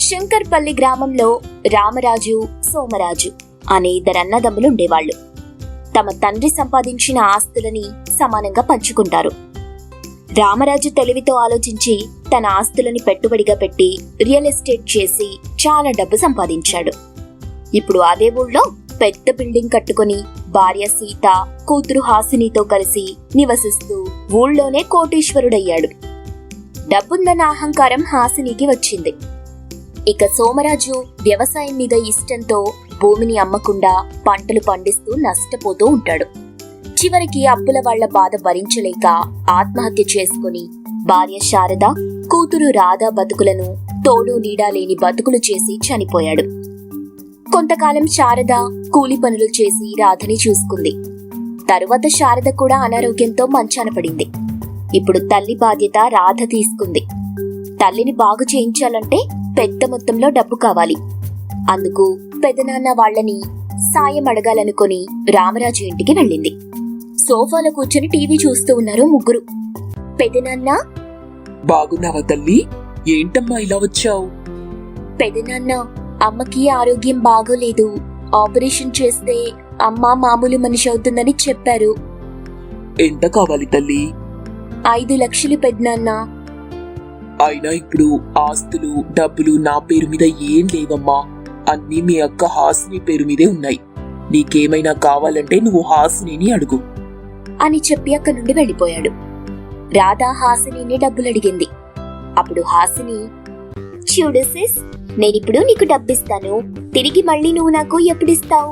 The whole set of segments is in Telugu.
శంకర్పల్లి గ్రామంలో రామరాజు, సోమరాజు అనే ఇద్దరు అన్నదమ్ములు ఉండేవాళ్లు. తమ తండ్రి సంపాదించిన ఆస్తులని సమానంగా పంచుకుంటారు. రామరాజు తెలివితో ఆలోచించి తన ఆస్తులని పెట్టుబడిగా పెట్టి రియల్ ఎస్టేట్ చేసి చాలా డబ్బు సంపాదించాడు. ఇప్పుడు అదే ఊళ్ళో పెద్ద బిల్డింగ్ కట్టుకుని భార్య సీత, కూతురు హాసినితో కలిసి నివసిస్తూ ఊళ్ళోనే కోటీశ్వరుడయ్యాడు. డబ్బుందన్న అహంకారం హాసినికి వచ్చింది. ఇక సోమరాజు వ్యవసాయం మీద ఇష్టంతో భూమిని అమ్మకుండా పంటలు పండిస్తూ నష్టపోతూ ఉంటాడు. చివరికి అప్పుల వాళ్ల బాధ భరించలేక ఆత్మహత్య చేసుకుని భార్య శారద, కూతురు రాధ బతుకులను తోడు నీడా లేని బతుకులు చేసి చనిపోయాడు. కొంతకాలం శారద కూలి పనులు చేసి రాధని చూసుకుంది. తరువాత శారద కూడా అనారోగ్యంతో మంచాన పడింది. ఇప్పుడు తల్లి బాధ్యత రాధ తీసుకుంది. తల్లిని బాగు చేయించాలంటే పెద్ద మొత్తంలో డబ్బు కావాలి. అందుకు పెదనాన్న వాళ్లని సాయం అడగాలనుకుని రామరాజు ఇంటికి వెళ్ళింది. సోఫాలో కూర్చొని టీవీ చూస్తూ ఉన్నారు ముగ్గురు. పెదనాన్న, బాగున్నావా తల్లి? ఏంటమ్మా ఇలా వచ్చావు? పెదనాన్న, అమ్మకి ఆరోగ్యం బాగోలేదు. ఆపరేషన్ చేస్తే అమ్మ మామూలు మనిషి అవుతుందని చెప్పారు. ఎంత కావాలి తల్లి? 5 లక్షలు పెదనాన్న. అయినా ఇప్పుడు ఆస్తులు డబ్బులు నా పేరు మీద ఏం లేవమ్మా. అన్నీ మీ అక్క హాసిని పేరు మీదే ఉన్నాయి. నీకేమైనా కావాలంటే నువ్వు హాసినిని అడుగు అని చెప్పి అక్కడి నుండి వెళ్ళిపోయాడు. రాధ హాసినిని డబ్బులడిగింది. అప్పుడు హాసిని, చూడు సిస్, నేనిప్పుడు నీకు డబ్బిస్తాను. తిరిగి మళ్ళీ నువ్వు నాకు ఎప్పుడిస్తావు?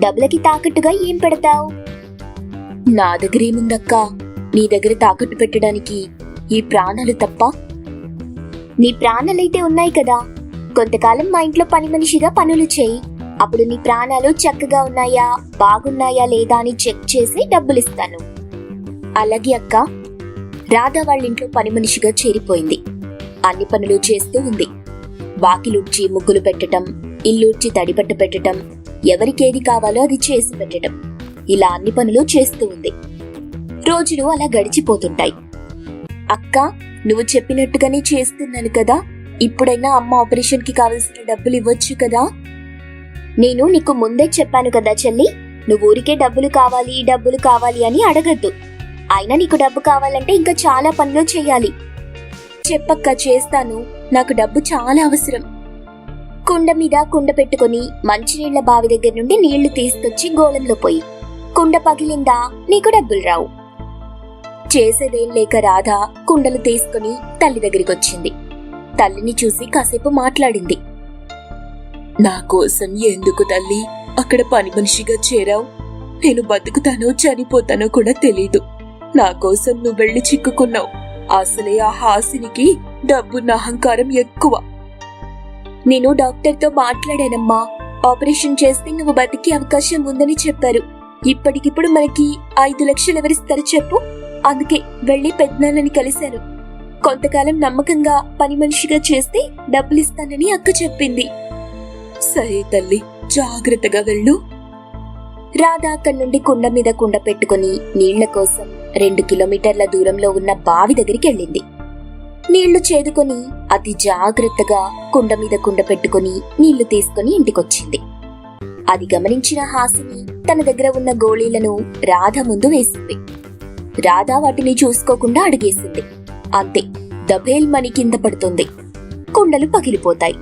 డబ్బులకి తాకట్టుగా ఏం పెడతావు? నా దగ్గరేముందక్కా, నీ దగ్గర తాకట్టు పెట్టడానికి ఈ ప్రాణాలు తప్ప. నీ ప్రాణాలైతే ఉన్నాయి కదా. కొంతకాలం మా ఇంట్లో పని మనిషిగా పనులు చేయి. అప్పుడు నీ ప్రాణాలు చక్కగా ఉన్నాయా, బాగున్నాయా లేదా అని చెక్ చేసి డబ్బులిస్తాను. అలాగే అక్క. రాధ వాళ్ళింట్లో పని మనిషిగా చేరిపోయింది. అన్ని పనులు చేస్తూ ఉంది. వాకిలుడ్చి ముగ్గులు పెట్టటం, ఇల్లూడ్చి తడిపట్ట పెట్టటం, ఎవరికేది కావాలో అది చేసి పెట్టటం, ఇలా అన్ని పనులు చేస్తూ ఉంది. రోజులు అలా గడిచిపోతుంటాయి. అక్క, నువ్వు చెప్పినట్టుగానే చేస్తున్నాను కదా. ఇప్పుడైనా అమ్మ ఆపరేషన్ కి కావలసిన డబ్బులు ఇవ్వచ్చు కదా. నేను నీకు ముందే చెప్పాను కదా చెల్లి, నువ్వు ఊరికే డబ్బులు కావాలి అని అడగద్దు. అయినా నీకు డబ్బు కావాలంటే ఇంకా చాలా పనులు చెయ్యాలి. చెప్పక్క, చేస్తాను. నాకు డబ్బు చాలా అవసరం. కుండ మీద కుండ పెట్టుకుని మంచినీళ్ల బావి దగ్గర నుండి నీళ్లు తీసుకొచ్చి గోళంలో పోయి, కుండ పగిలిందా నీకు డబ్బులు రావు. చేసేదేం లేక రాధ కుండలు తీసుకుని తల్లి దగ్గరికొచ్చింది. తల్లిని చూసి కాసేపు మాట్లాడింది. నా కోసం ఎందుకు తల్లి అక్కడ పని మనిషిగా చేరావు? నేను బతుకుతానో చనిపోతానో కూడా తెలీదు. నా కోసం నువ్వు వెళ్ళి చిక్కుకున్నావు. అసలే ఆ హాసినికి డబ్బున్న అహంకారం ఎక్కువ. నేను డాక్టర్తో మాట్లాడానమ్మా. ఆపరేషన్ చేస్తే నువ్వు బతికే అవకాశం ఉందని చెప్పారు. ఇప్పటికిప్పుడు మనకి 5 లక్షలు ఎవరిస్తారు చెప్పు. అందుకే వెళ్లి పెద్దనాన్నని కలిశాను. కొంతకాలం నమ్మకంగా పని మనిషిగా చేస్తే డబ్బులిస్తానని అక్క చెప్పింది. సరే తల్లి, జాగ్రత్తగా వెళ్ళు. రాధ అక్కడి నుండి కుండ మీద కుండ పెట్టుకుని నీళ్ల కోసం 2 కిలోమీటర్ల దూరంలో ఉన్న బావి దగ్గరికి వెళ్ళింది. నీళ్లు చేదుకొని అతి జాగ్రత్తగా కుండ మీద కుండ పెట్టుకుని నీళ్లు తీసుకుని ఇంటికొచ్చింది. అది గమనించిన హాసిని తన దగ్గర ఉన్న గోళీలను రాధ ముందు వేసింది. రాధ వాటిని చూసుకోకుండా అడిగేసింది. అంతే, దబేల్మని కింద పడుతుంది. కుండలు పగిలిపోతాయి.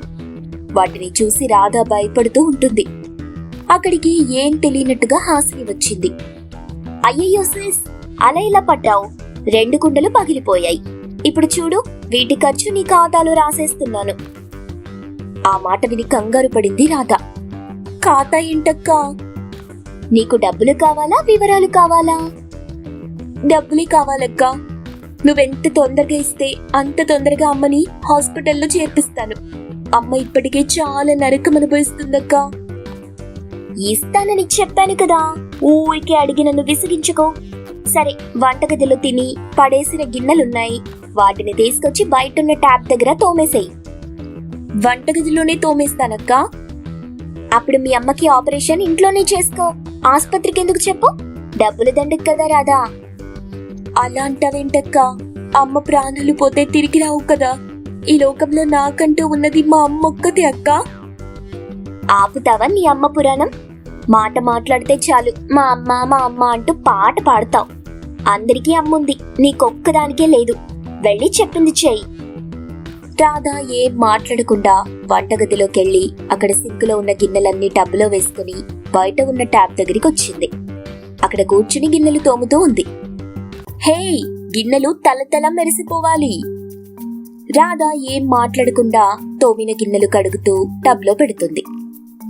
వాటిని చూసి రాధ భయపడుతూ ఉంటుంది. అక్కడికి ఏం తెలియనట్టుగా హాసిని వచ్చింది. అయ్యయ్యో సిస్, అలా ఇలా పడ్డావు. 2 కుండలు పగిలిపోయాయి. ఇప్పుడు చూడు, వీటి ఖర్చు నీ ఖాతాలో రాసేస్తున్నాను. ఆ మాట విని కంగారు పడింది రాధ. ఖాతా ఏంటక్కా? నీకు డబ్బులు కావాలా, వివరాలు కావాలా? డబ్బులే కావాలక్కా. నువ్వెంత తొందరగా ఇస్తే అంత తొందరగా అమ్మని హాస్పిటల్లో చేర్పిస్తాను. అమ్మ ఇప్పటికే చాలా నరకం అనుభవిస్తుందక్కా. ఇస్తానని చెప్పాను కదా, ఊరికే అడిగి నన్ను విసిగించుకో. సరే, వంటగదిలో తిని పడేసిన గిన్నెలున్నాయి. వాటిని తీసుకొచ్చి బయటున్న ట్యాప్ దగ్గర తోమేసేయి. వంటగదిలోనే తోమేస్తానక్కా. అప్పుడు మీ అమ్మకి ఆపరేషన్ ఇంట్లోనే చేసుకో. ఆస్పత్రికి ఎందుకు చెప్పు? డబ్బులు దండకు కదా రాదా. అలా అంటావేంటక్కా? అమ్మ ప్రాణాలు పోతే తిరిగి రావు కదా. ఈ లోకంలో నాకంటూ ఉన్నది మా అమ్మొక్కతే అక్క. ఆపుతావా నీ అమ్మ పురాణం? మాట మాట్లాడితే చాలు మా అమ్మ అంటూ పాట పాడతావు. అందరికీ అమ్ముంది, నీకొక్కదానికే లేదు. వెళ్ళి చెప్పింది చెయ్యి. రాధ ఏం మాట్లాడకుండా వంటగదిలోకెళ్ళి అక్కడ సింకులో ఉన్న గిన్నెలన్నీ టబ్బులో వేసుకుని బయట ఉన్న ట్యాప్ దగ్గరికి వచ్చింది. అక్కడ కూర్చుని గిన్నెలు తోముతూ ఉంది. హే, గిన్నెలు తలతల మెరిసిపోవాలి. రాధ ఏం మాట్లాడకుండా తోమిన గిన్నెలు కడుగుతూ టబ్లో పెడుతుంది.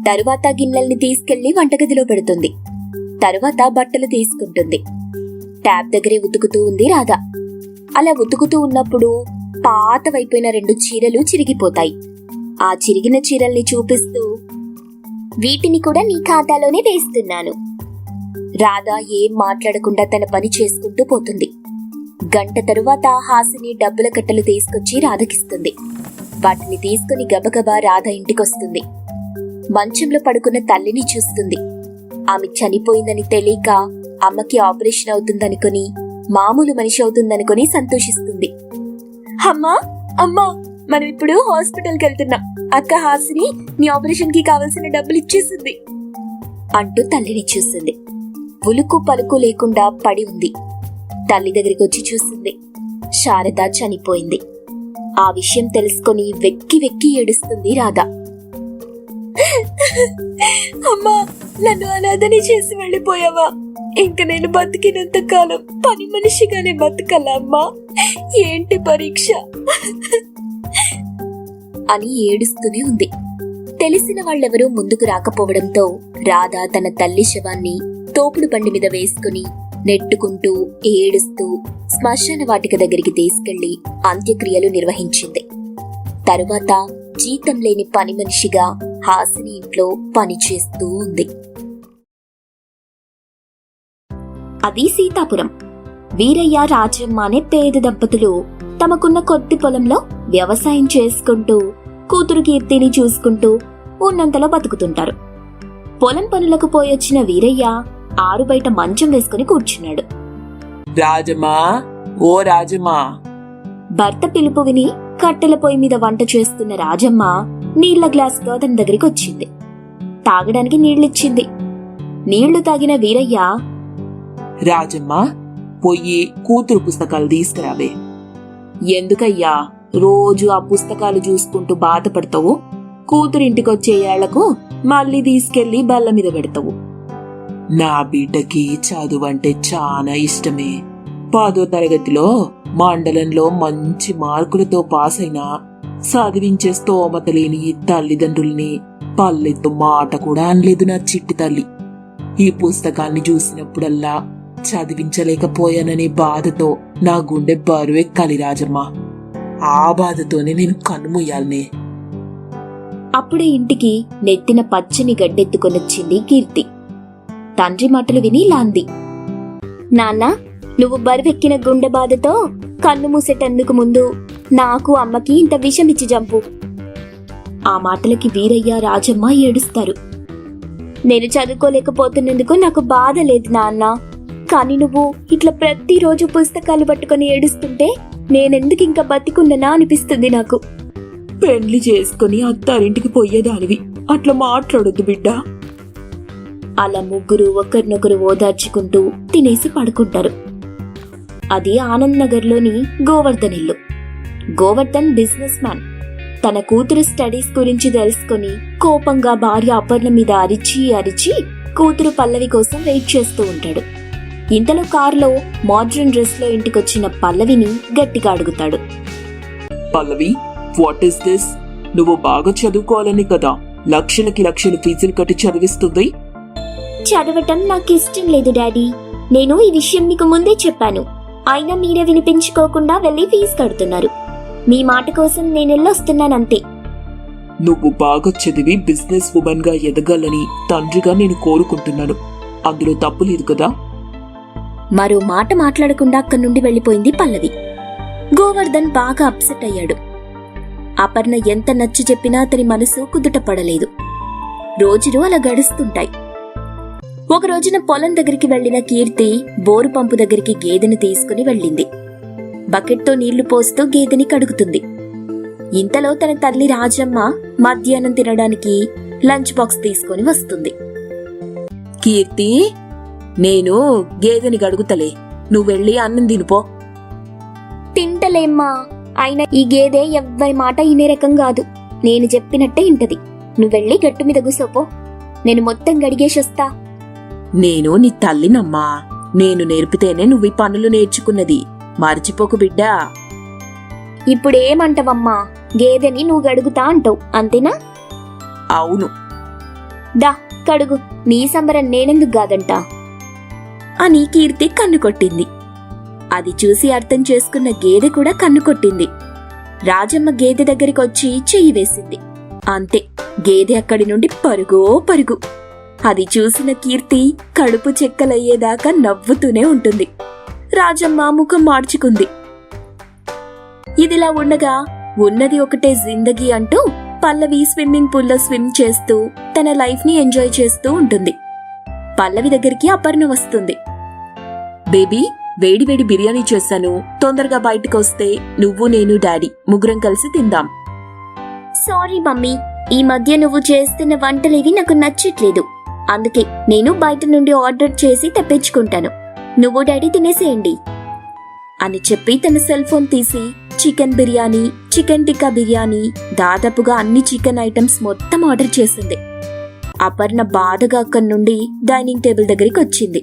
తరువాత గిన్నెల్ని తీసుకెళ్లి వంటగదిలో పెడుతుంది. తరువాత బట్టలు తీసుకుంటుంది. ట్యాప్ దగ్గరే ఉతుకుతూ ఉంది రాధ. అలా ఉతుకుతూ ఉన్నప్పుడు పాతవైపోయిన 2 చీరలు చిరిగిపోతాయి. ఆ చిరిగిన చీరల్ని చూపిస్తూ, వీటిని కూడా నీ ఖాతాలోనే వేస్తున్నాను. రాధ ఏం మాట్లాడకుండా తన పని చేసుకుంటూ పోతుంది. గంట తరువాత హాసిని డబ్బుల కట్టలు తీసుకొచ్చి రాధకిస్తుంది. వాటిని తీసుకుని గబగబా రాధ ఇంటికొస్తుంది. మంచంలో పడుకున్న తల్లిని చూస్తుంది. ఆమె చనిపోయిందని తెలియక అమ్మకి ఆపరేషన్ అవుతుందనుకుని మామూలు మనిషి అవుతుందనుకుని సంతోషిస్తుంది. అమ్మా అమ్మా, మనం ఇప్పుడు హాస్పిటల్కి వెళ్తున్నాం. అక్క హాసిని నీ ఆపరేషన్ కి కావలసిన డబ్బులు ఇచ్చేసింది అంటూ తల్లిని చూస్తుంది. ఉలుకు పలుకు లేకుండా పడి ఉంది. తల్లి దగ్గరికి వచ్చి చూస్తుంది. శారద చనిపోయింది. ఆ విషయం తెలుసుకొని వెక్కి వెక్కి ఏడుస్తుంది రాధ. అమ్మా, నన్ను అనాథని చేసి వెళ్ళిపోయావా? ఇంక నేను బతికినంత కాలం పని మనిషిగానే బతకలా అమ్మా? ఏంటి పరీక్ష అని ఏడుస్తూనే ఉంది. తెలిసిన వాళ్ళెవరూ ముందుకు రాకపోవడంతో రాధ తన తల్లి శవాన్ని తోపుడు బండి మీద వేసుకుని నెట్టుకుంటూ ఏడుస్తూ శ్మశాన వాటిక దగ్గరికి తీసుకెళ్లి అంత్యక్రియలు నిర్వహించింది. తరువాత జీతం లేని పని మనిషిగా హాసిని ఇంట్లో పనిచేస్తూ ఉంది. అది సీతాపురం. వీరయ్య, రాజమ్మ అనే పేద దంపతులు తమకున్న కొద్ది పొలంలో వ్యవసాయం చేసుకుంటూ కూతురు కీర్తిని చూసుకుంటూ ఉన్నంతలో బతుకుతుంటారు. పొలం పనులకు పోయొచ్చిన వీరయ్య ఆరు బయట మంచం వేసుకుని కూర్చున్నాడు. రాజమ్మా, ఓ రాజమ్మా. భర్త పిలుపు విని కట్టెల పొయ్యి మీద వంట చేస్తున్న రాజమ్మ నీళ్ల గ్లాసుతో అతని దగ్గరికి వచ్చింది. తాగడానికి నీళ్లిచ్చింది. నీళ్లు తాగిన వీరయ్య, రాజమ్మా, పొయ్యి కూతురు పుస్తకాలు తీసుకురావే. ఎందుకయ్యా రోజు ఆ పుస్తకాలు చూసుకుంటూ బాధపడతావు? కూతురింటికొచ్చే ఏళ్లకు మళ్ళీ తీసుకెళ్లి బల్ల మీద పెడతావు. నా బిడ్డకి చదువు అంటే చాలా ఇష్టమే. 10వ తరగతిలో మండలంలో మంచి మార్కులతో పాస్ అయినా చదివించే స్తోమత లేని ఈ తల్లిదండ్రుల్ని పల్లెత్తు మాట కూడా అనలేదు నా చిట్టి తల్లి. ఈ పుస్తకాన్ని చూసినప్పుడల్లా చదివించలేకపోయాననే బాధతో నా గుండె బరువెక్కాలి రాజమ్మా. ఆ బాధతోనే నేను కన్నుమూయాలనే. అప్పుడే ఇంటికి నెత్తిన పచ్చని గడ్డెత్తుకొనొచ్చింది కీర్తి. తండ్రి మాటలు విని లాంది. నాన్నా, నువ్వు బరువెక్కిన గుండె బాధతో కన్ను మూసేటందుకు ముందు నాకు అమ్మకి ఇంత విషమిచ్చి జంపు. ఆ మాటలకి వీరయ్య, రాజమ్మ ఏడుస్తారు. నేను చదువుకోలేకపోతున్నందుకు నాకు బాధ లేదు నాన్న. కాని నువ్వు ఇట్లా ప్రతిరోజు పుస్తకాలు పట్టుకుని ఏడుస్తుంటే నేనెందుకు ఇంకా బతికున్ననా అనిపిస్తుంది నాకు. పెండ్లి చేసుకుని అత్తారింటికి పోయేదానివి, అట్లా మాట్లాడొద్దు బిడ్డా. అలా ముగ్గురు ఒకరినొకరు ఓదార్చుకుంటూ తినేసి పడుకుంటారు. అది ఆనంద్ నగర్లోని గోవర్ధన్ ఇల్లు. Govardhan business man. తన కూతురు స్టడీస్ గురించి తెలుసుకుని కోపంగా భార్య అపర్ణ మీద అరిచి అరిచి కూతురు పల్లవి కోసం వెయిట్ చేస్తూ ఉంటాడు. ఇంతలో కారులో మోడ్రన్ డ్రెస్ లో ఇంటికొచ్చిన పల్లవిని గట్టిగా అడుగుతాడు. పల్లవి, వాట్ ఇస్ దిస్? నువ్వు బాగా చదువుకోవాలని కదా లక్షలకి లక్షలు ఫీజులు కట్టి చదివిస్తుంది. చదవటం నాకు ఇష్టం లేదు డాడీ. నేను ఈ విషయం మీకు ముందే చెప్పాను. అయినా మీరే వినిపించుకోకుండా వెళ్ళి ఫీజు కడుతున్నారు. మీ మాట కోసం నేను వెళ్ళొస్తున్నానంతే. నువ్వు బాగా చదివి బిజినెస్ ఉమెన్ గా ఎదగాలని తండ్రిగా నేను కోరుకుంటున్నాను. అందులో తప్పు లేదు కదా. మరో మాట మాట్లాడకుండా అక్కడి నుండి వెళ్లిపోయింది పల్లవి. గోవర్ధన్ బాగా అప్సెట్ అయ్యాడు. అపర్ణ ఎంత నచ్చి చెప్పినా అతని మనసు కుదుట పడలేదు. రోజులు అలా గడుస్తుంటాయి. ఒక రోజున పొలం దగ్గరికి వెళ్లిన కీర్తి బోరు పంపు దగ్గరికి గేదెని తీసుకుని వెళ్ళింది. బకెట్తో నీళ్లు పోస్తూ గేదెని కడుగుతుంది. ఇంతలో తన తల్లి రాజమ్మ మధ్యాహ్నం తినడానికి లంచ్ బాక్స్ తీసుకొని వస్తుంది. కీర్తి, నేను గేదెని గడుగుతలే, నువ్వెళ్ళి అన్నం తినుపో. తింటలేమ్మా, అయినా ఈ గేదె ఎవ్వరి మాట ఇనే రకం కాదు. నేను చెప్పినట్టే ఇంటది. నువ్వెళ్ళి గట్టు మీద కూసోపో, నేను మొత్తం గడిగేసొస్తా. నేను నీ తల్లినమ్మా, నేను నేర్పితేనే నువ్వు ఈ పనులు నేర్చుకున్నది, మర్చిపోకు బిడ్డా. ఇప్పుడేమంటావమ్మా? గేదెని నువ్వు గడుగుతా అంటావు అంతేనా? అవును. దా కడుగు, నీ సంబరం నేనెందుకు కాదంటా అని కీర్తి కన్ను కొట్టింది. అది చూసి అర్థం చేసుకున్న గేదె కూడా కన్ను కొట్టింది. రాజమ్మ గేదె దగ్గరికొచ్చి చెయ్యి వేసింది. అంతే, గేదె అక్కడి నుండి పరుగో పరుగు. అది చూసిన కీర్తి కడుపు చెక్కలయ్యేదాకా నవ్వుతూనే ఉంటుంది. రాజమ్మ ముఖం మార్చుకుంది. ఇదిలా ఉండగా ఉన్నది ఒకటే జిందగీ అంటూ పల్లవి స్విమ్మింగ్ పూల్లో స్విమ్ చేస్తూ తన లైఫ్ ని ఎంజాయ్ చేస్తూ ఉంటుంది. పల్లవి దగ్గరికి అపర్ణ వస్తుంది. బేబీ, వేడి వేడి బిర్యానీ చేశాను, తొందరగా బయటకు వస్తే నువ్వు నేను డాడీ ముగ్గురం కలిసి తిందాం. సారీ మమ్మీ, ఈ మధ్య నువ్వు చేస్తున్న వంటలేవి నాకు నచ్చట్లేదు. అందుకే నేను బయట నుండి ఆర్డర్ చేసి తెప్పించుకుంటాను. నువ్వు డాడీ తినేసేయండి అని చెప్పి తన సెల్ ఫోన్ తీసి చికెన్ బిర్యానీ, చికెన్ టిక్కా బిర్యానీ, దాదాపుగా అన్ని చికెన్ ఐటమ్స్ మొత్తం ఆర్డర్ చేసింది. అపర్ణ బాధగా అక్కడి నుండి డైనింగ్ టేబుల్ దగ్గరికి వచ్చింది.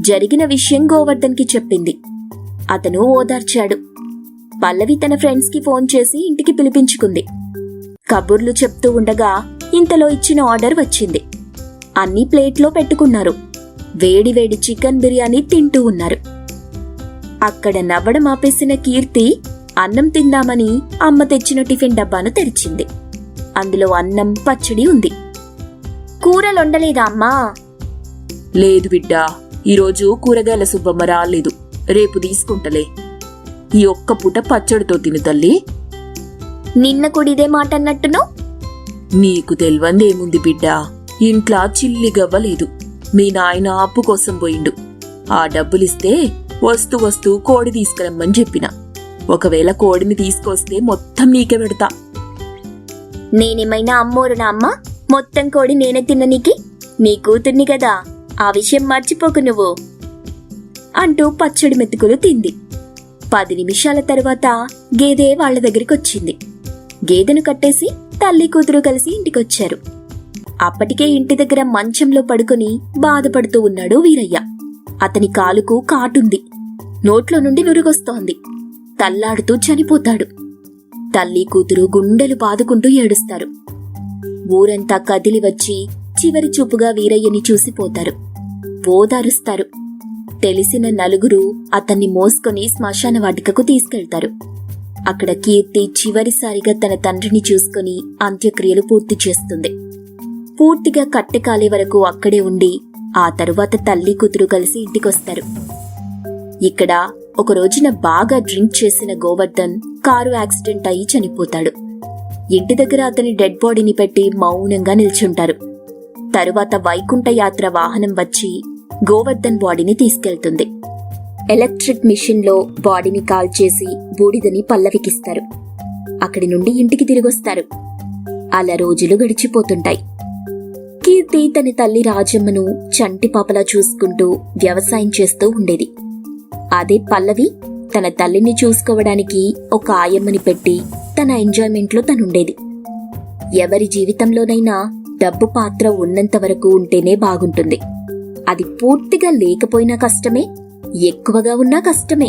జరిగిన విషయం గోవర్ధన్ కి చెప్పింది. అతను ఓదార్చాడు. పల్లవి తన ఫ్రెండ్స్ కి ఫోన్ చేసి ఇంటికి పిలిపించుకుంది. కబుర్లు చెప్తూ ఉండగా ఇంతలో ఇచ్చిన ఆర్డర్ వచ్చింది. అన్ని ప్లేట్లో పెట్టుకున్నారు. వేడి వేడి చికెన్ బిర్యానీ తింటూ ఉన్నారు. అక్కడ నవ్వడం ఆపేసిన కీర్తి అన్నం తిందామని అమ్మ తెచ్చిన టిఫిన్ డబ్బాను తెరిచింది. అందులో అన్నం, పచ్చడి ఉంది. కూరలొండలేదా అమ్మా? లేదు బిడ్డా, ఈరోజు కూరగాయల సుబ్బమ్మ రాలేదు, రేపు తీసుకుంటలే. ఈ ఒక్క పూట పచ్చడితో తిను తల్లి. నిన్న కూడా ఇదే మాట అన్నట్టును. నీకు తెల్వందేముంది బిడ్డా, ఇంట్లో చిల్లి గవ్వలేదు. మీ నాయన అప్పు కోసం పోయిండు. ఆ డబ్బులిస్తే వస్తూ వస్తూ కోడి తీసుకురమ్మని చెప్పిన. ఒకవేళ కోడిని తీసుకొస్తే మొత్తం నీకే పెడతా. నేనేమైనా అమ్మోరునా అమ్మ? మొత్తం కోడి నేనే తిన్ననికి? నీ కూతుర్ని కదా, ఆ విషయం మర్చిపోకు నువ్వు అంటూ పచ్చడి మెతుకులు తింది. 10 నిమిషాల తరువాత గేదె వాళ్ల దగ్గరికొచ్చింది. గేదెను కట్టేసి తల్లి కూతురు కలిసి ఇంటికొచ్చారు. అప్పటికే ఇంటి దగ్గర మంచంలో పడుకుని బాధపడుతూ ఉన్నాడు వీరయ్య. అతని కాలుకు కాటుంది. నోట్లో నుండి నురుగొస్తోంది. తల్లాడుతూ చనిపోతాడు. తల్లి కూతురు గుండెలు బాదుకుంటూ ఏడుస్తారు. ఊరంతా కదిలి వచ్చి చివరి చూపుగా వీరయ్యని చూసిపోతారు. ఓదారుస్తారు. తెలిసిన నలుగురు అతన్ని మోసుకొని శ్మశాన వాటికకు తీసుకెళ్తారు. అక్కడ కీర్తి చివరిసారిగా తన తండ్రిని చూసుకుని అంత్యక్రియలు పూర్తి చేస్తుంది. పూర్తిగా కట్టెకాలే వరకు అక్కడే ఉండి ఆ తరువాత తల్లి కూతురు కలిసి ఇంటికొస్తారు. ఇక్కడ ఒక రోజున బాగా డ్రింక్ చేసిన గోవర్ధన్ కారు యాక్సిడెంట్ అయి చనిపోతాడు. ఇంటి దగ్గర అతని డెడ్ బాడీని పెట్టి మౌనంగా నిల్చుంటారు. తరువాత వైకుంఠ యాత్ర వాహనం వచ్చి గోవర్ధన్ బాడీని తీసుకెళ్తుంది. ఎలక్ట్రిక్ మిషన్లో బాడీని కాల్చేసి బూడిదని పల్లవికిస్తారు. అక్కడి నుండి ఇంటికి తిరిగొస్తారు. అలా రోజులు గడిచిపోతుంటాయి. కీర్తి తన తల్లి రాజమ్మను చంటి పాపలా చూసుకుంటూ వ్యవసాయం చేస్తూ ఉండేది. అదే పల్లవి తన తల్లిని చూసుకోవడానికి ఒక ఆయమ్మని పెట్టి తన ఎంజాయ్మెంట్లో తనుండేది. ఎవరి జీవితంలోనైనా డబ్బు పాత్ర ఉన్నంత వరకు ఉంటేనే బాగుంటుంది. అది పూర్తిగా లేకపోయినా కష్టమే, ఎక్కువగా ఉన్నా కష్టమే.